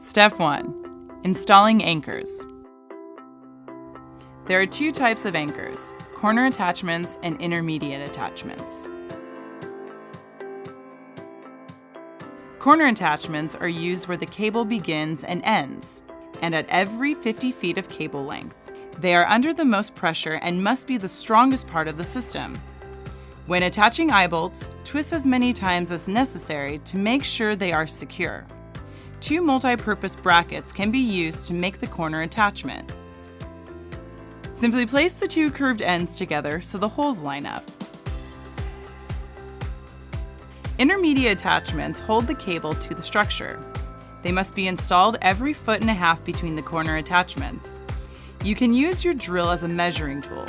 Step 1. Installing anchors. There are two types of anchors: corner attachments and intermediate attachments. Corner attachments are used where the cable begins and ends, and at every 50 feet of cable length. They are under the most pressure and must be the strongest part of the system. When attaching eye bolts, twist as many times as necessary to make sure they are secure. Two multi-purpose brackets can be used to make the corner attachment. Simply place the two curved ends together so the holes line up. Intermediate attachments hold the cable to the structure. They must be installed every 1.5 feet between the corner attachments. You can use your drill as a measuring tool.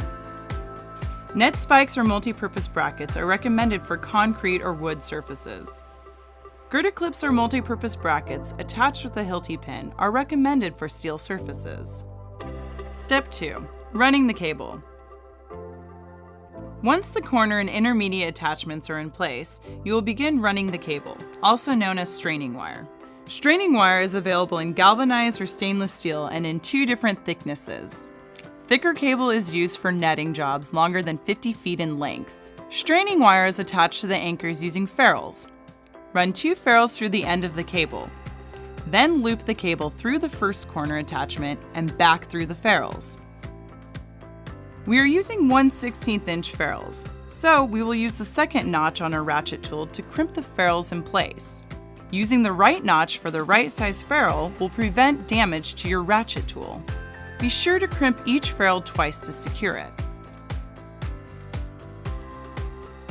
Net spikes or multi-purpose brackets are recommended for concrete or wood surfaces. Girder clips or multi-purpose brackets attached with a Hilti pin are recommended for steel surfaces. Step 2. Running the cable. Once the corner and intermediate attachments are in place, you will begin running the cable, also known as straining wire. Straining wire is available in galvanized or stainless steel and in two different thicknesses. Thicker cable is used for netting jobs longer than 50 feet in length. Straining wire is attached to the anchors using ferrules. Run 2 ferrules through the end of the cable. Then loop the cable through the first corner attachment and back through the ferrules. We are using 1/16 inch ferrules, so we will use the second notch on our ratchet tool to crimp the ferrules in place. Using the right notch for the right size ferrule will prevent damage to your ratchet tool. Be sure to crimp each ferrule twice to secure it.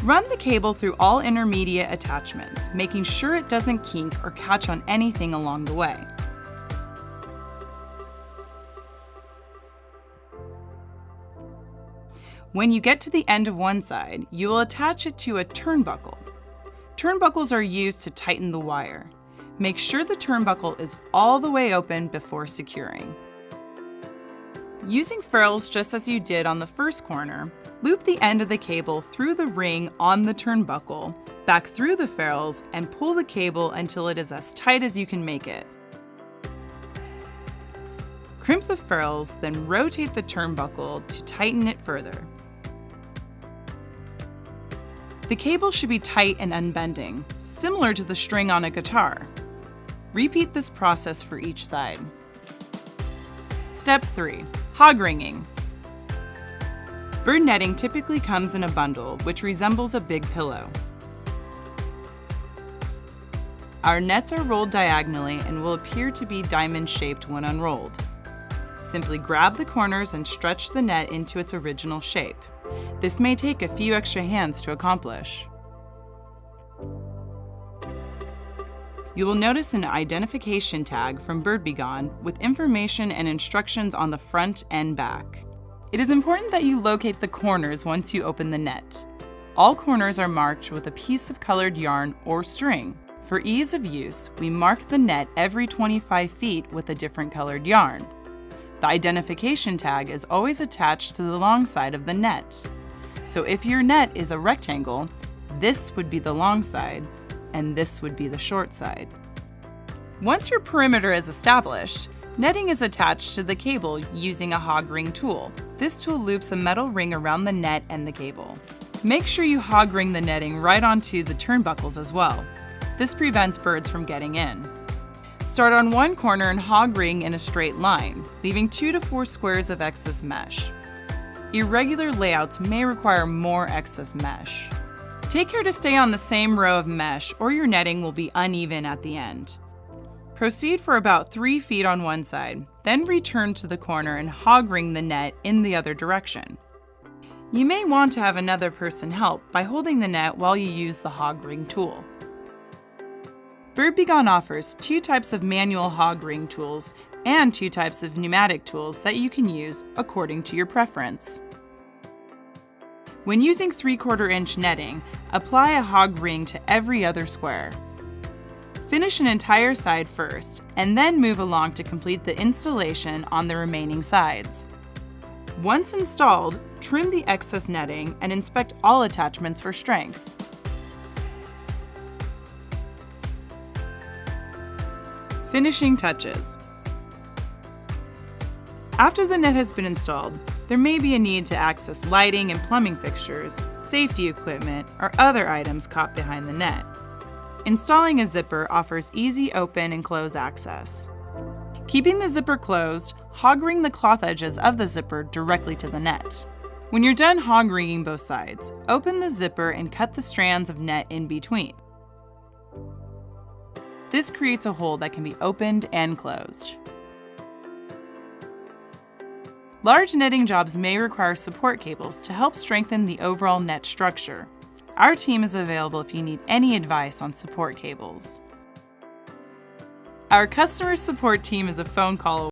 Run the cable through all intermediate attachments, making sure it doesn't kink or catch on anything along the way. When you get to the end of one side, you will attach it to a turnbuckle. Turnbuckles are used to tighten the wire. Make sure the turnbuckle is all the way open before securing. Using ferrules just as you did on the first corner, loop the end of the cable through the ring on the turnbuckle, back through the ferrules, and pull the cable until it is as tight as you can make it. Crimp the ferrules, then rotate the turnbuckle to tighten it further. The cable should be tight and unbending, similar to the string on a guitar. Repeat this process for each side. Step 3. Hog ringing. Bird netting typically comes in a bundle, which resembles a big pillow. Our nets are rolled diagonally and will appear to be diamond-shaped when unrolled. Simply grab the corners and stretch the net into its original shape. This may take a few extra hands to accomplish. You will notice an identification tag from Bird Pigeon with information and instructions on the front and back. It is important that you locate the corners once you open the net. All corners are marked with a piece of colored yarn or string. For ease of use, we mark the net every 25 feet with a different colored yarn. The identification tag is always attached to the long side of the net. So if your net is a rectangle, this would be the long side, and this would be the short side. Once your perimeter is established, netting is attached to the cable using a hog ring tool. This tool loops a metal ring around the net and the cable. Make sure you hog ring the netting right onto the turnbuckles as well. This prevents birds from getting in. Start on one corner and hog ring in a straight line, leaving 2 to 4 squares of excess mesh. Irregular layouts may require more excess mesh. Take care to stay on the same row of mesh or your netting will be uneven at the end. Proceed for about 3 feet on one side, then return to the corner and hog ring the net in the other direction. You may want to have another person help by holding the net while you use the hog ring tool. Bird Pigeon offers 2 types of manual hog ring tools and 2 types of pneumatic tools that you can use according to your preference. When using 3/4 inch netting, apply a hog ring to every other square. Finish an entire side first, and then move along to complete the installation on the remaining sides. Once installed, trim the excess netting and inspect all attachments for strength. Finishing touches. After the net has been installed, there may be a need to access lighting and plumbing fixtures, safety equipment, or other items caught behind the net. Installing a zipper offers easy open and close access. Keeping the zipper closed, hog ring the cloth edges of the zipper directly to the net. When you're done hog ringing both sides, open the zipper and cut the strands of net in between. This creates a hole that can be opened and closed. Large netting jobs may require support cables to help strengthen the overall net structure. Our team is available if you need any advice on support cables. Our customer support team is a phone call away.